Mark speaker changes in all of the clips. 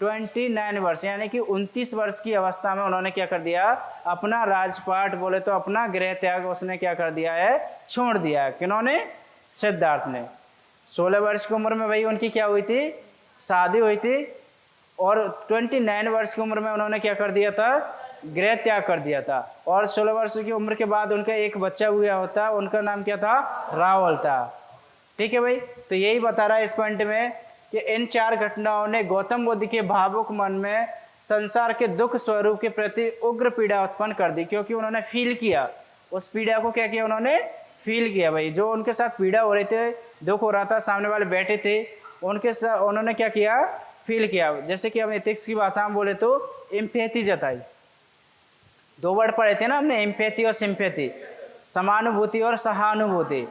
Speaker 1: 29 वर्ष यानी कि 29 वर्ष की अवस्था में उन्होंने क्या कर दिया, अपना राजपाट बोले तो अपना गृह त्याग उसने क्या कर दिया है, छोड़ दिया है। किन्होंने, सिद्धार्थ ने। 16 वर्ष की उम्र में भाई उनकी क्या हुई थी, शादी हुई थी, और 29 वर्ष की उम्र में उन्होंने क्या कर दिया था, गृह त्याग कर दिया था। और 16 वर्ष की उम्र के बाद उनका एक बच्चा हुआ होता, उनका नाम क्या था, रावल था। ठीक है भाई, तो यही बता रहा है इस पॉइंट में कि इन 4 घटनाओं ने गौतम बुद्ध के भावुक मन में संसार के दुख स्वरूप के प्रति उग्र पीड़ा उत्पन्न कर दी, क्योंकि उन्होंने फील किया, उस पीड़ा को क्या किया, उन्होंने फील किया। भाई जो उनके साथ पीड़ा हो रही थे, दुख हो रहा था, सामने वाले बैठे थे, उनके साथ उन्होंने क्या किया, फील किया। जैसे कि हम एथिक्स की भाषा में बोले तो एम्पैथी जताई। 2 वर्ड पढ़े थे ना हमने, एम्पैथी और सिंपैथी, समानुभूति और सहानुभूति।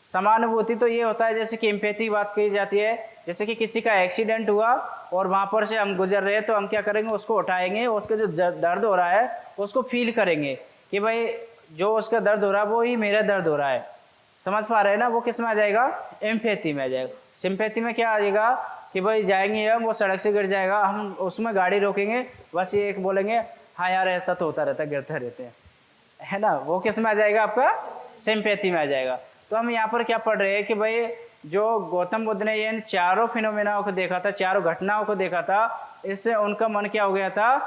Speaker 1: समानुभूति तो ये होता है जैसे कि एम्पैथी की बात की जाती है, जैसे कि किसी का एक्सीडेंट हुआ और वहाँ पर से हम गुजर रहे हैं, तो हम क्या करेंगे, उसको उठाएंगे, उसका जो दर्द हो रहा है उसको फील करेंगे कि भाई जो उसका दर्द हो रहा है वो ही मेरा दर्द हो रहा है। समझ पा रहे हैं ना, वो किस में आ जाएगा, एम्पैथी में आ जाएगा। सिंपैथी में क्या आ जाएगा कि भाई जाएंगे हम, वो सड़क से गिर जाएगा, हम उसमें गाड़ी रोकेंगे, बस ये एक बोलेंगे हाँ यार ऐसा तो होता रहता है, गिरते रहते हैं, है ना, वो किस में आ जाएगा, आपका सिंपैथी में आ जाएगा। तो हम यहाँ पर क्या पढ़ रहे हैं कि भाई जो गौतम बुद्ध ने इन चारों फिनोमेनाओं को देखा था, चारों घटनाओं को देखा था, इससे उनका मन क्या हो गया था,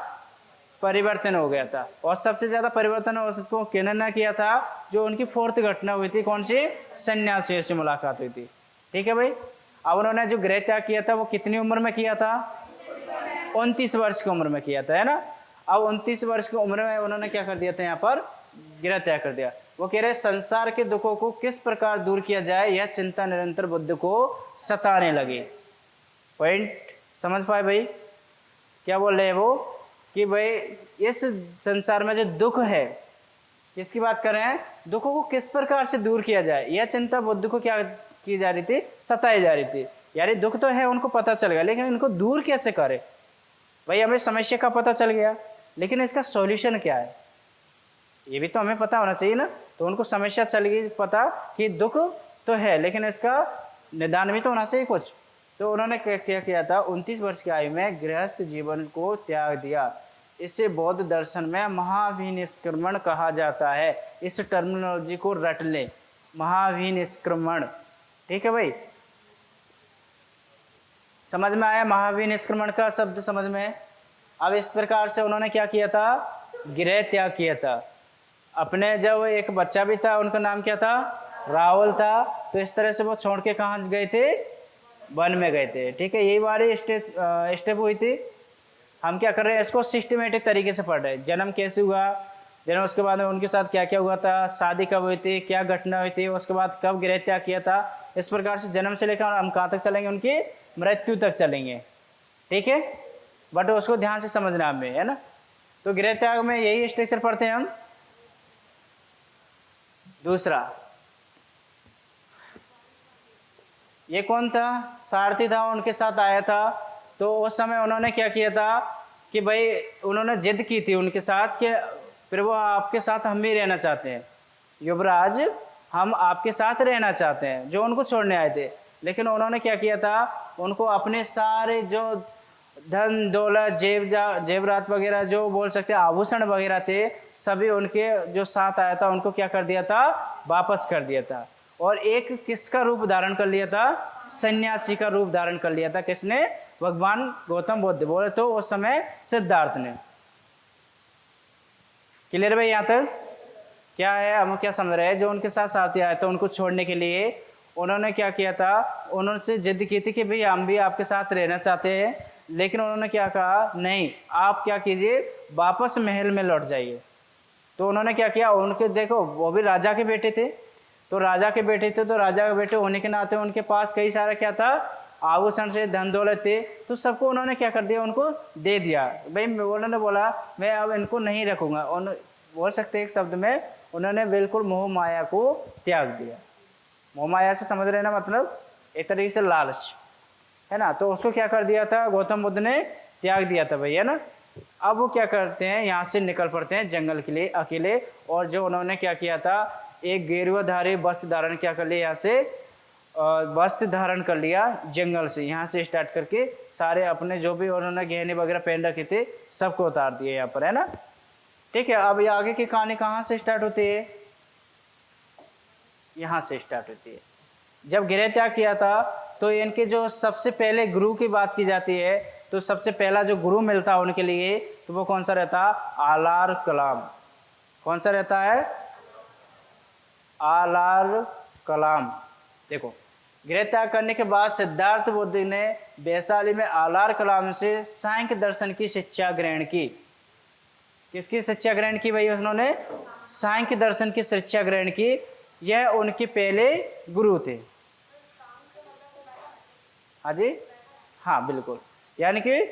Speaker 1: परिवर्तन हो गया था। और सबसे ज्यादा परिवर्तन उसको किन्होंने किया था, जो उनकी 4th घटना हुई थी, कौन सी, सन्यासियों से मुलाकात हुई थी। ठीक है भाई, अब उन्होंने जो गृह त्याग किया था वो कितनी उम्र में किया था, 29 वर्ष की उम्र में किया था, है ना। अब 29 वर्ष की उम्र में उन्होंने क्या कर दिया था, यहाँ पर गृह त्याग कर दिया। वो कह रहे संसार के दुखों को किस प्रकार दूर किया जाए, यह चिंता निरंतर बुद्ध को सताने लगी। पॉइंट समझ पाए भाई, क्या बोल रहे हैं वो, कि भाई इस संसार में जो दुख है, किसकी बात कर रहे हैं, दुखों को किस प्रकार से दूर किया जाए, यह चिंता बुद्ध को क्या की जा रही थी, सताई जा रही थी। यार दुख तो है, उनको पता चल गया, लेकिन इनको दूर कैसे करे। भाई हमें समस्या का पता चल गया, लेकिन इसका सॉल्यूशन क्या है, ये भी तो हमें पता होना चाहिए ना। तो उनको समस्या चल गई पता कि दुख तो है, लेकिन इसका निदान भी तो होना चाहिए कुछ। तो उन्होंने क्या किया था, 29 वर्ष की आयु में गृहस्थ जीवन को त्याग दिया। इसे बौद्ध दर्शन में महाविनिष्क्रमण कहा जाता है। इस टर्मिनोलॉजी को रट ले, महाविनिष्क्रमण। ठीक है भाई, समझ में आया महाविनिष्क्रमण का शब्द समझ में। अब इस प्रकार से उन्होंने क्या किया था, गृह त्याग किया था। अपने जब एक बच्चा भी था, उनका नाम क्या था, रावल था, तो इस तरह से वो छोड़ के कहाँ गए थे, वन में गए थे। ठीक है, यही बारी स्टेप हुई थी। हम क्या कर रहे हैं, इसको सिस्टमेटिक तरीके से पढ़ रहे हैं। जन्म कैसे हुआ, जन्म उसके बाद में उनके साथ क्या क्या हुआ था, शादी कब हुई थी, क्या घटना हुई थी, उसके बाद कब गृह त्याग किया था। इस प्रकार से जन्म से लेकर हम कहाँ तक चलेंगे, उनकी मृत्यु तक चलेंगे। ठीक है, बट उसको ध्यान से समझना हमें, है ना। तो गृह त्याग में यही स्ट्रक्चर पढ़ते हैं हम। दूसरा, ये कौन था, सारथी था, उनके साथ आया था। तो उस समय उन्होंने क्या किया था कि भाई उन्होंने जिद की थी उनके साथ कि प्रभु आपके साथ हम भी रहना चाहते हैं, युवराज हम आपके साथ रहना चाहते हैं, जो उनको छोड़ने आए थे। लेकिन उन्होंने क्या किया था, उनको अपने सारे जो धन दौलत जेवरात वगैरह, जो बोल सकते हैं आभूषण वगैरह थे, सभी उनके जो साथ आया था उनको क्या कर दिया था, वापस कर दिया था। और एक किसका रूप धारण कर लिया था, सन्यासी का रूप धारण कर लिया था। किसने, भगवान गौतम बुद्ध, बोले तो उस समय सिद्धार्थ ने। क्लियर भाई, यहाँ तक क्या है, हम क्या समझ रहे हैं। जो उनके साथ साथी आए थे उनको छोड़ने के लिए उन्होंने क्या किया था, उन्होंने जिद की थी कि भाई हम भी आपके साथ रहना चाहते हैं। लेकिन उन्होंने क्या कहा, नहीं आप क्या कीजिए, वापस महल में लौट जाइए। तो उन्होंने क्या किया, उनके देखो वो भी राजा के बेटे थे, तो राजा के बेटे थे, तो राजा के बेटे होने के नाते उनके पास कई सारा क्या था, आभूषण से धन दौलत थे। तो सबको उन्होंने क्या कर दिया, उनको दे दिया। भाई उन्होंने बोला मैं अब इनको नहीं रखूंगा। बोल सकते एक शब्द में उन्होंने बिल्कुल मोह माया को त्याग दिया। मोह माया से समझ रहे ना, मतलब एक तरीके से लालच, है ना। तो उसको क्या कर दिया था, गौतम बुद्ध ने त्याग दिया था भाई, है ना। अब वो क्या करते हैं, यहाँ से निकल पड़ते हैं जंगल के लिए अकेले। और जो उन्होंने क्या किया था, एक गेरुआधारी वस्त्र धारण क्या कर लिया यहाँ से, वस्त्र धारण कर लिया जंगल से, यहाँ से स्टार्ट करके सारे अपने जो भी उन्होंने गहने वगैरह पहन रखे थे सबको उतार दिए यहाँ पर, है ना। ठीक है, अब ये आगे की कहानी कहाँ से स्टार्ट होती है? यहाँ से स्टार्ट होती है। जब गृह त्याग किया था तो इनके जो सबसे पहले गुरु की बात की जाती है, तो सबसे पहला जो गुरु मिलता है उनके लिए तो वो कौन सा रहता? आलार कलाम। कौन सा रहता है? आलार कलाम। देखो, गृह त्याग करने के बाद सिद्धार्थ बुद्ध ने वैशाली में आलार कलाम से सांख्य दर्शन की शिक्षा ग्रहण की। किसकी शिक्षा ग्रहण की भाई? उन्होंने सांख्य दर्शन की शिक्षा ग्रहण की। यह उनके पहले गुरु थे। हाँ जी, हाँ बिल्कुल। यानी कि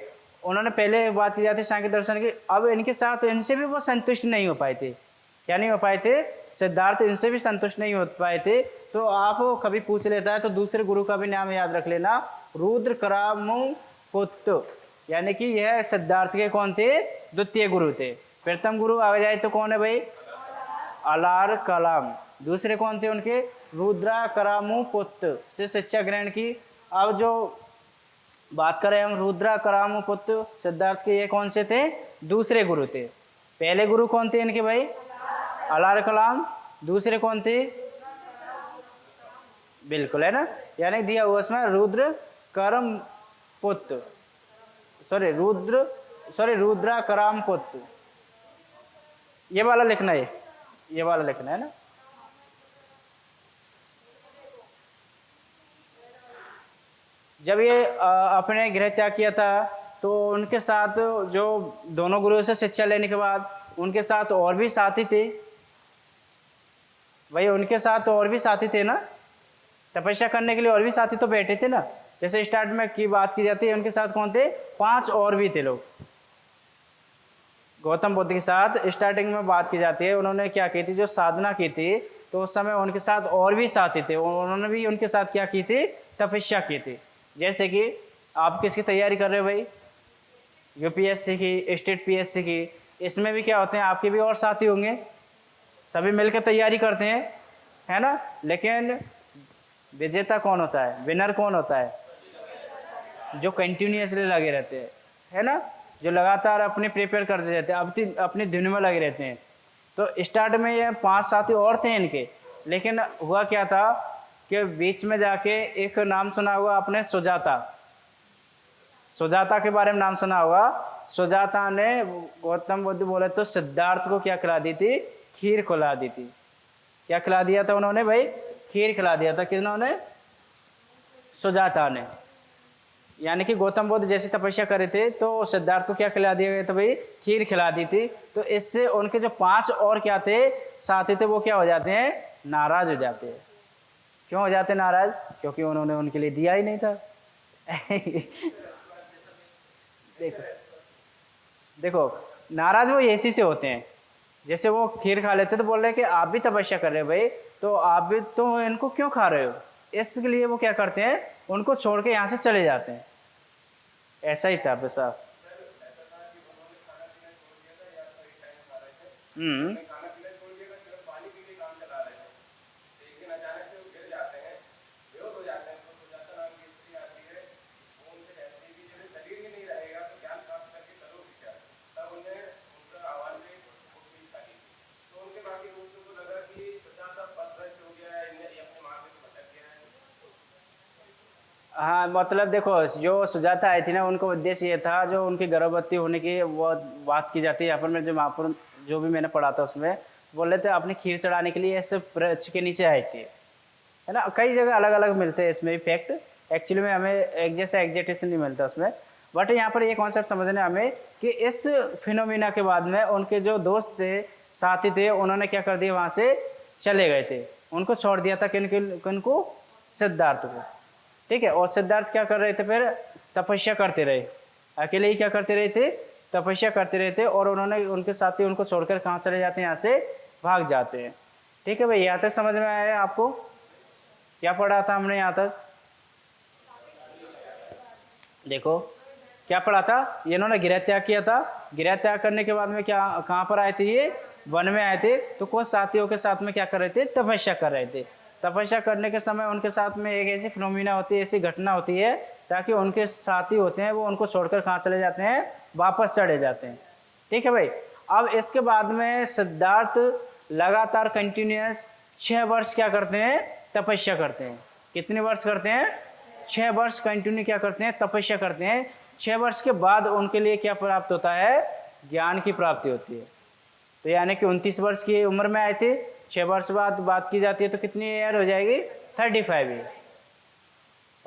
Speaker 1: उन्होंने पहले बात की जाती सांख्य दर्शन की। अब इनके साथ इनसे भी वो संतुष्ट नहीं हो पाए थे। क्या नहीं हो पाए थे? सिद्धार्थ इनसे भी संतुष्ट नहीं हो पाए थे। तो आप कभी पूछ लेता है तो दूसरे गुरु का भी नाम याद रख लेना, रुद्र करामु पुत्र। यानी कि यह सिद्धार्थ के कौन थे? द्वितीय गुरु थे। प्रथम गुरु आ जाए तो कौन है भाई? आलार कलाम। दूसरे कौन थे उनके? रुद्रा करामु पुत्र से शिक्षा ग्रहण की। अब जो बात करें हम रुद्रा करामु पुत्र सिद्धार्थ के, ये कौन से थे? दूसरे गुरु थे। पहले गुरु कौन थे इनके भाई? आलार कलाम। दूसरे कौन थे? बिल्कुल, है ना। यानी दिया हुआ उसमें रुद्र करम पुत्र, रुद्रा कराम पुत्र। ये वाला लिखना है, ये वाला लिखना है ना। जब ये अपने गृह त्याग किया था तो उनके साथ जो दोनों गुरुओं से शिक्षा लेने के बाद उनके साथ और भी साथी थे भाई। उनके साथ और भी साथी थे ना, तपस्या करने के लिए और भी साथी तो बैठे थे ना। जैसे स्टार्ट में की बात की जाती है, उनके साथ कौन थे? 5 और भी थे लोग। गौतम बुद्ध के साथ स्टार्टिंग में बात की जाती है, उन्होंने क्या की थी? जो साधना की थी, तो उस समय उनके साथ और भी साथी थे। उन्होंने भी उनके साथ क्या की थी? तपस्या की थी। जैसे कि आप किसकी तैयारी कर रहे हो भाई? यूपीएससी की, स्टेट पीएससी की। इसमें भी क्या होते हैं? आपके भी और साथी होंगे, सभी मिलकर तैयारी करते हैं, है ना। लेकिन विजेता कौन होता है? विनर कौन होता है? जो कंटिन्यूअसली लगे रहते हैं, है ना, जो लगातार अपने प्रिपेयर करते रहते हैं, अपनी धुन में लगे रहते हैं। तो स्टार्ट में ये 5 साथी और थे इनके, लेकिन हुआ क्या था कि बीच में जाके एक नाम सुना हुआ आपने, सुजाता। सुजाता के बारे में नाम सुना होगा। सुजाता ने गौतम बुद्ध बोले तो सिद्धार्थ को क्या खिला दी थी? खीर खिला दी थी। क्या खिला दिया था उन्होंने भाई? खीर खिला दिया था। किन्होंने? सुजाता ने। यानी कि गौतम बुद्ध जैसी तपस्या करे थे तो सिद्धार्थ को क्या खिला दिया गया था भाई? खीर खिला दी थी। तो इससे उनके जो 5 और क्या थे? साथी थे, वो क्या हो जाते हैं? नाराज हो जाते हैं। क्यों हो जाते नाराज? क्योंकि उन्होंने उनके लिए दिया ही नहीं था। देखो नाराज वो ऐसी से होते हैं। जैसे वो खीर खा लेते तो बोल रहे कि आप भी तपस्या कर रहे हो भाई, तो आप भी तो इनको क्यों खा रहे हो? इसके लिए वो क्या करते हैं? उनको छोड़ के यहाँ से चले जाते हैं। ऐसा ही था बस। हाँ मतलब देखो, जो सुजाता आई थी ना, उनका उद्देश्य ये था, जो उनकी गर्भवती होने की वो बात की जाती है यहाँ पर। मैं जो महापुरुष जो भी मैंने पढ़ा था उसमें बोल रहे थे अपनी खीर चढ़ाने के लिए ऐसे वृक्ष के नीचे आए थे, है ना। कई जगह अलग अलग मिलते हैं इसमें फैक्ट, एक्चुअली में हमें एक जैसा एग्जैक्टेशन नहीं मिलता उसमें। बट यहाँ पर ये कॉन्सेप्ट समझना हमें कि इस फिनोमिना के बाद में उनके जो दोस्त थे, साथी थे, उन्होंने क्या कर दिया? वहाँ से चले गए थे, उनको छोड़ दिया था। किनको? सिद्धार्थ को। ठीक है। और सिद्धार्थ क्या कर रहे थे? फिर तपस्या करते रहे, अकेले ही क्या करते रहे थे? तपस्या करते रहे थे। और उन्होंने उनके साथी उनको छोड़कर कहाँ चले जाते हैं? यहाँ से भाग जाते हैं। ठीक है भाई, यहाँ तक समझ में आया आपको? क्या पढ़ा था हमने यहाँ तक? देखो क्या पढ़ा था। इन्होंने गृह त्याग किया था। गृह त्याग करने के बाद में क्या, कहाँ पर आए थे? ये वन में आए थे। तो कुछ साथियों के साथ में क्या कर रहे थे? तपस्या कर रहे थे। तपस्या करने के समय उनके साथ में एक ऐसी फिनोमिना होती है, ऐसी घटना होती है, ताकि उनके साथी होते हैं वो उनको छोड़कर कहाँ चले जाते हैं, वापस चढ़े जाते हैं। ठीक है भाई। अब इसके बाद में सिद्धार्थ लगातार कंटिन्यूअस 6 वर्ष क्या करते हैं, तपस्या करते हैं। कितने वर्ष करते हैं, 6 वर्ष कंटिन्यू क्या करते हैं, तपस्या करते हैं। 6 वर्ष के बाद उनके लिए क्या प्राप्त होता है, ज्ञान की प्राप्ति होती है। तो यानी कि 29 वर्ष की उम्र में आए थे, 6 वर्ष बाद बात की जाती है तो कितनी ईयर हो जाएगी, 35 ईयर।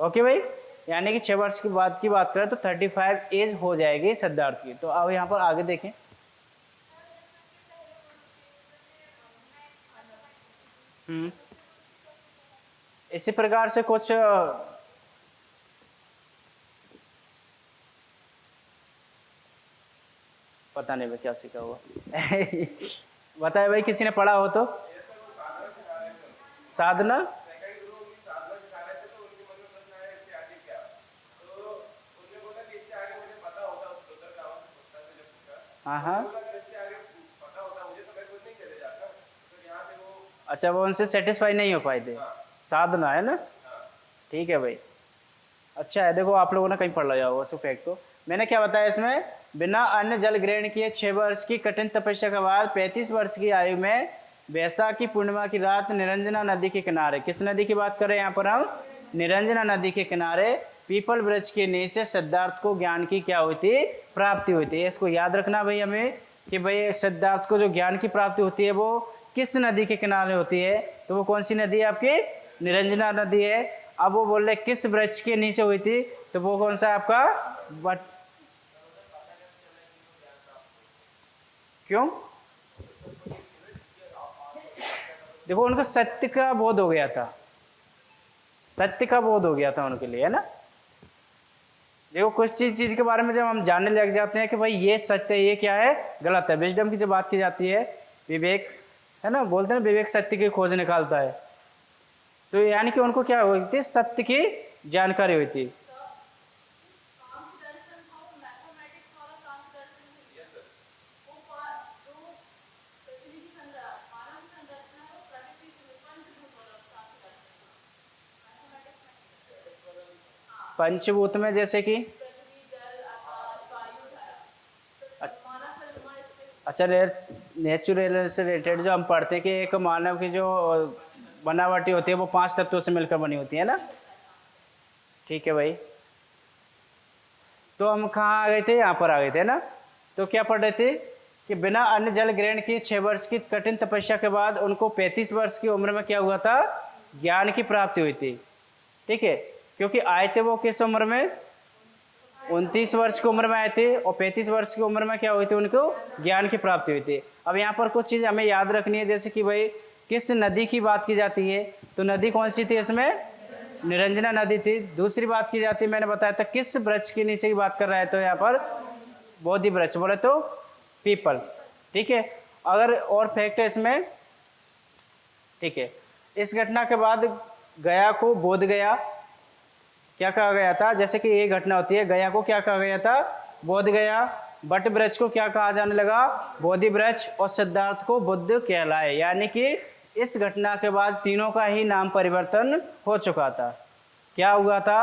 Speaker 1: ओके भाई, यानी कि 6 वर्ष के बाद की बात करें तो 35 एज हो जाएगी सिद्धार्थ की। तो अब यहाँ पर आगे देखें। इसी प्रकार से कुछ पता नहीं भाई क्या सीखा हुआ बताए भाई, किसी ने पढ़ा हो तो। साधना, हाँ हाँ, अच्छा वो उनसे सेटिस्फाई नहीं हो पाए थे, साधना है ना। ठीक है भाई, अच्छा है। देखो आप लोगों ने कहीं पढ़ लिया होगा उसको फैक्ट को। मैंने क्या बताया इसमें, बिना अन्न जल ग्रहण किए 6 वर्ष की कठिन तपस्या के बाद 35 वर्ष की आयु में वैशाखी पूर्णिमा की रात निरंजना नदी के किनारे, किस नदी की बात करें यहाँ पर हम, निरंजना नदी के किनारे पीपल वृक्ष के नीचे सिद्धार्थ को ज्ञान की क्या हुई थी, प्राप्ति हुई थी। इसको याद रखना भाई हमें कि भाई सिद्धार्थ को जो ज्ञान की प्राप्ति होती है वो किस नदी के किनारे होती है, तो वो कौन सी नदी है आपकी, निरंजना नदी है। अब वो बोल रहे किस वृक्ष के नीचे हुई थी, तो वो कौन सा है आपका बट, क्यों, देखो उनको सत्य का बोध हो गया था, सत्य का बोध हो गया था उनके लिए, है ना। देखो कुछ चीज के बारे में जब हम जानने लग जाते हैं कि भाई ये सत्य है, ये क्या है, गलत है। विजडम की जब बात की जाती है, विवेक है ना, बोलते हैं विवेक सत्य की खोज निकालता है। तो यानी कि उनको क्या हुई थी, सत्य की जानकारी हुई थी। पंचभूत में जैसे कि, अच्छा नेचुरल से रिलेटेड जो हम पढ़ते हैं कि एक मानव की जो बनावटी होती है वो 5 तत्वों से मिलकर बनी होती है ना। ठीक है भाई, तो हम कहाँ आ गए थे, यहाँ पर आ गए थे ना। तो क्या पढ़ रहे थे कि बिना अन्न जल ग्रहण किए 6 वर्ष की कठिन तपस्या के बाद उनको 35 वर्ष की उम्र में क्या हुआ था, ज्ञान की प्राप्ति हुई थी। ठीक है, क्योंकि आए थे वो किस उम्र में, 29 वर्ष की उम्र में आए थे, और 35 वर्ष की उम्र में क्या हुई थी, उनको ज्ञान की प्राप्ति हुई थी। अब यहाँ पर कुछ चीज़ हमें याद रखनी है, जैसे कि भाई किस नदी की बात की जाती है, तो नदी कौन सी थी इसमें, निरंजना नदी थी। दूसरी बात की जाती है, मैंने बताया था किस वृक्ष के नीचे की बात कर रहा है, तो यहाँ पर बोधि वृक्ष, बोले तो पीपल। ठीक है, अगर और फैक्ट है इसमें, ठीक है, इस घटना के बाद गया को बोध गया क्या कहा गया था, जैसे कि ये घटना होती है, गया को क्या कहा गया था, बोध गया। बट वृक्ष को क्या कहा जाने लगा, बोधि वृक्ष, और सिद्धार्थ को बुद्ध कहलाए। यानी कि इस घटना के बाद तीनों का ही नाम परिवर्तन हो चुका था। क्या हुआ था,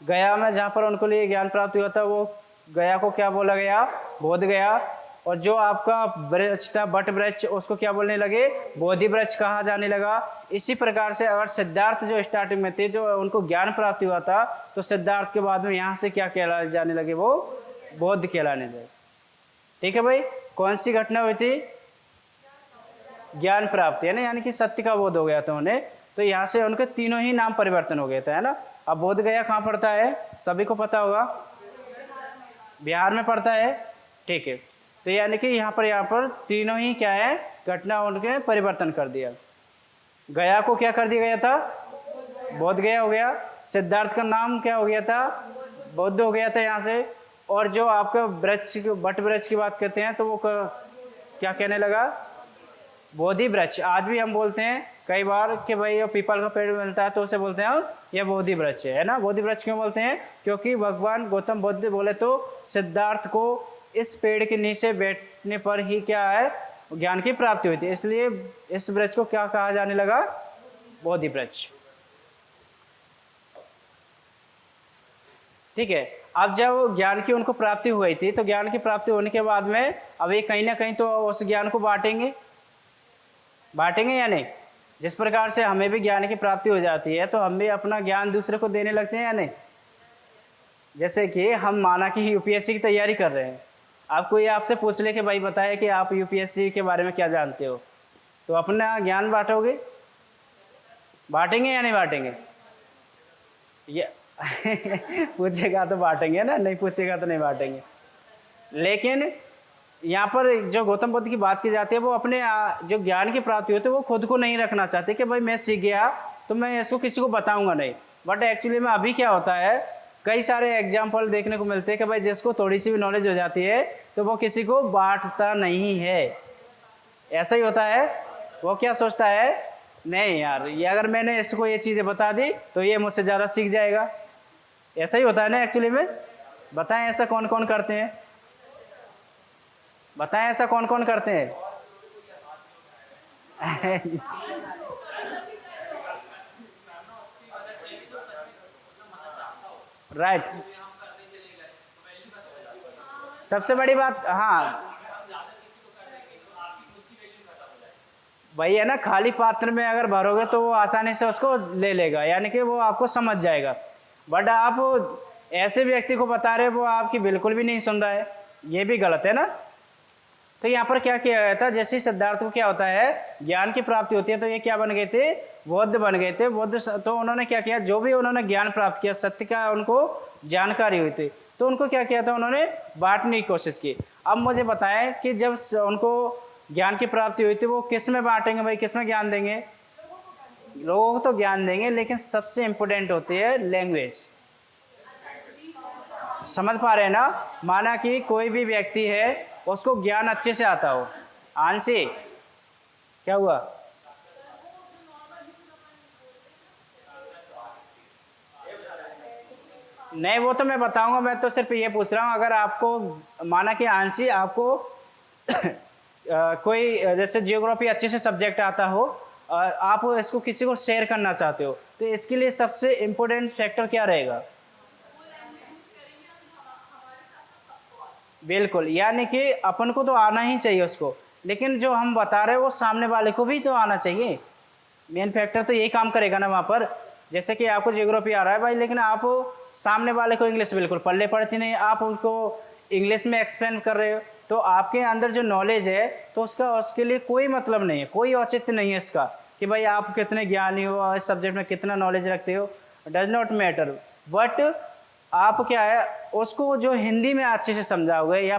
Speaker 1: गया में जहाँ पर उनको लिए ज्ञान प्राप्त हुआ था, वो गया को क्या बोला गया, बोध गया। और जो आपका वृक्ष था बट वृक्ष, उसको क्या बोलने लगे, बोधि वृक्ष कहा जाने लगा। इसी प्रकार से अगर सिद्धार्थ जो स्टार्टिंग में थे, जो उनको ज्ञान प्राप्ति हुआ था, तो सिद्धार्थ के बाद में यहाँ से क्या कहलाने जाने लगे, वो बौद्ध कहलाने लगे। ठीक है भाई, कौन सी घटना हुई थी, ज्ञान प्राप्ति, है ना, यानी कि सत्य का बोध हो गया था उन्हें। तो यहाँ से उनके तीनों ही नाम परिवर्तन हो गए थे, है ना। अब बोध गया कहाँ पड़ता है, सभी को पता होगा, बिहार में पड़ता है। ठीक है, तो यानी कि यहाँ पर तीनों ही क्या है, घटना उनके परिवर्तन कर दिया। गया को क्या कर दिया गया था, बोध गया हो गया। सिद्धार्थ का नाम क्या हो गया था, बौद्ध हो गया था यहाँ से। और जो आपका वृक्ष, बट वृक्ष की बात करते हैं, तो वो क्या कहने लगा, बोधि वृक्ष। आज भी हम बोलते हैं कई बार कि भाई ये पीपल का पेड़ मिलता है तो उसे बोलते हैं ये बोधि वृक्ष है ना। बोधि वृक्ष क्यों बोलते हैं, क्योंकि भगवान गौतम बुद्ध बोले तो सिद्धार्थ को इस पेड़ के नीचे बैठने पर ही क्या है, ज्ञान की प्राप्ति हुई थी, इसलिए इस वृक्ष को क्या कहा जाने लगा, बोधिवृक्ष। ठीक है, अब जब ज्ञान की उनको प्राप्ति हुई थी, तो ज्ञान की प्राप्ति होने के बाद में अब ये कहीं ना कहीं तो उस ज्ञान को बांटेंगे या नहीं। जिस प्रकार से हमें भी ज्ञान की प्राप्ति हो जाती है, तो हम भी अपना ज्ञान दूसरे को देने लगते हैं या नहीं। जैसे कि हम माना कि यूपीएससी की तैयारी कर रहे हैं, अब कोई आपसे पूछ ले कि भाई बताए कि आप यूपीएससी के बारे में क्या जानते हो, तो अपना ज्ञान बांटोगे, बांटेंगे या नहीं बांटेंगे? ये पूछेगा तो बांटेंगे ना, नहीं पूछेगा तो नहीं बांटेंगे। लेकिन यहाँ पर जो गौतम बुद्ध की बात की जाती है, वो अपने जो ज्ञान की प्राप्ति होती है वो खुद को नहीं रखना चाहते कि भाई मैं सीख गया तो मैं इसको किसी को बताऊंगा नहीं। बट एक्चुअली में अभी क्या होता है, कई सारे एग्जाम्पल देखने को मिलते हैं कि भाई जिसको थोड़ी सी भी नॉलेज हो जाती है तो वो किसी को बांटता नहीं है। ऐसा ही होता है, वो क्या सोचता है, नहीं यार ये अगर मैंने इसको ये चीज़ें बता दी तो ये मुझसे ज़्यादा सीख जाएगा। ऐसा ही होता है ना एक्चुअली में। बताएं ऐसा कौन कौन करते हैं, बताएं ऐसा कौन कौन करते हैं? राइट, सबसे बड़ी बात, हाँ वही है ना, खाली पात्र में अगर भरोगे तो वो आसानी से उसको ले लेगा, यानी कि वो आपको समझ जाएगा। बट आप ऐसे व्यक्ति को बता रहे हो वो आपकी बिल्कुल भी नहीं सुन रहा है, ये भी गलत है ना। तो यहाँ पर क्या किया गया था, जैसे सिद्धार्थ को क्या होता है, ज्ञान की प्राप्ति होती है, तो ये क्या बन गए थे, बौद्ध बन गए थे। बौद्ध, तो उन्होंने क्या किया, जो भी उन्होंने ज्ञान प्राप्त किया, सत्य का उनको जानकारी हुई थी, तो उनको क्या किया था, उन्होंने बांटने की कोशिश की। अब मुझे बताएं कि जब उनको ज्ञान की प्राप्ति हुई थी वो किस में बांटेंगे भाई, किस में ज्ञान देंगे? लोगों को तो ज्ञान देंगे, लेकिन सबसे इंपॉर्टेंट होती है लैंग्वेज। समझ पा रहे हैं ना। माना कि कोई भी व्यक्ति है, उसको ज्ञान अच्छे से आता हो, आंसी क्या हुआ, नहीं वो तो मैं बताऊंगा, मैं तो सिर्फ ये पूछ रहा हूँ, अगर आपको माना कि आंसी आपको कोई जैसे जियोग्राफी अच्छे से सब्जेक्ट आता हो, आप इसको किसी को शेयर करना चाहते हो, तो इसके लिए सबसे इम्पोर्टेंट फैक्टर क्या रहेगा? बिल्कुल, यानी कि अपन को तो आना ही चाहिए उसको, लेकिन जो हम बता रहे हैं वो सामने वाले को भी तो आना चाहिए। मेन फैक्टर तो यही काम करेगा ना वहाँ पर। जैसे कि आपको जियोग्राफी आ रहा है भाई, लेकिन आप सामने वाले को इंग्लिश बिल्कुल पढ़ले पढ़ती नहीं, आप उनको इंग्लिश में एक्सप्लेन कर रहे हो, तो आपके अंदर जो नॉलेज है तो उसके लिए कोई मतलब नहीं है, कोई औचित्य नहीं है इसका कि भाई आप कितने ज्ञानी हो, इस सब्जेक्ट में कितना नॉलेज रखते हो, डज नॉट मैटर। बट आप क्या है, उसको जो हिंदी में अच्छे से समझाओगे या